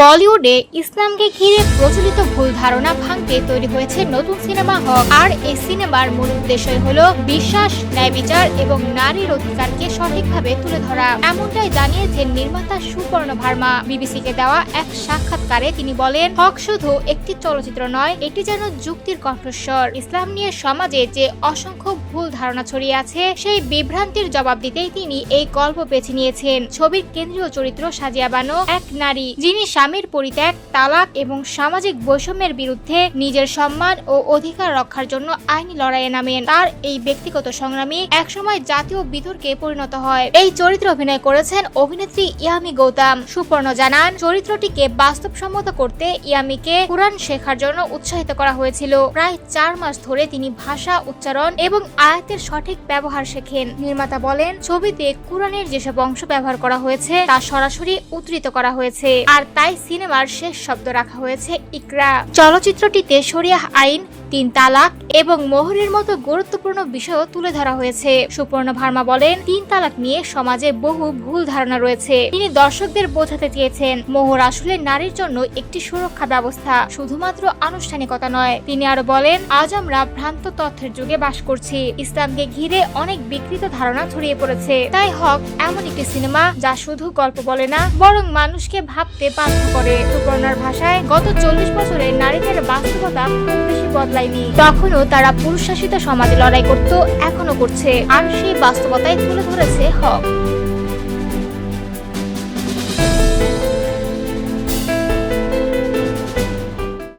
বলিউডে ইসলামকে ঘিরে প্রচলিত ভুল ধারণা ভাঙতে তৈরি হয়েছে নতুন সিনেমা হক। আর এই সিনেমার মূল উদ্দেশ্যই হলো বিশ্বাস, ন্যায় বিচার এবং নারীর অধিকারকে সঠিকভাবে তুলে ধরা। এমনটাই জানিয়েছেন নির্মাতা সুপর্ণ ভার্মা। বিবিসিকে দেওয়া এক সাক্ষাৎকারে তিনি বলেন, হক শুধু একটি চলচ্চিত্র নয়, এটি যেন যুক্তির কণ্ঠস্বর। ইসলাম নিয়ে সমাজে যে অসংখ্য ভুল ধারণা ছড়িয়ে আছে, সেই বিভ্রান্তির জবাব দিতেই তিনি এই গল্প বেছে নিয়েছেন। ছবির কেন্দ্রীয় চরিত্র সাজিয়া বানো এক নারী, যিনি স্বামীর পরিত্যাগ, তালাক এবং সামাজিক বৈষম্যের বিরুদ্ধে নিজের সম্মান ও অধিকার রক্ষার জন্য আইনি লড়াইয়ে নামেন। তার এই ব্যক্তিগত সংগ্রামী একসময় জাতীয় বিতর্কে পরিণত হয়। এই চরিত্রে অভিনয় করেছেন অভিনেত্রী ইয়ামি গৌতম। সুপর্ণ জানান, চরিত্রটিকে বাস্তবসম্মত করতে ইয়ামিকে কুরআন শেখার জন্য উৎসাহিত করা হয়েছিল। প্রায় 4 মাস ধরে তিনি ভাষা, উচ্চারণ এবং আয়াতের সঠিক ব্যবহার শেখেন। নির্মাতা বলেন, ছবিতে কুরআনের যেসব অংশ ব্যবহার করা হয়েছে তা সরাসরি উদ্ধৃত করা হয়েছে, আর তাই সিনেমার শেষ শব্দ রাখা হয়েছে ইকরা। চলচ্চিত্রটিতে শরিয়াহ আইন, 3 তালাক এবং মোহরের মতো গুরুত্বপূর্ণ বিষয়ও তুলে ধরা হয়েছে। সুপর্ণ ভার্মা বলেন, 3 তালাক নিয়ে সমাজে বহু ভুল ধারণা রয়েছে। তিনি দর্শকদের বোঝাতে চেয়েছেন, মোহর আসলে নারীর জন্য একটি সুরক্ষা ব্যবস্থা, শুধুমাত্র আনুষ্ঠানিকতা নয়। তিনি আরো বলেন, আজ আমরা ভ্রান্ত তথ্যের যুগে বাস করছি। ইসলামকে ঘিরে অনেক বিকৃত ধারণা ছড়িয়ে পড়েছে। তাই হক এমন একটি সিনেমা যা শুধু গল্প বলে না, বরং মানুষকে ভাবতে বাধ্য করে। সুপর্ণার ভাষায়, গত 40 বছরে নারীদের বাস্তবতা খুব বেশি বদলায়নি। তখনও তারা পুরুষ শাসিত সমাজে লড়াই করত, এখনো করছে, আর সেই বাস্তবতায় তুলে ধরেছে হক।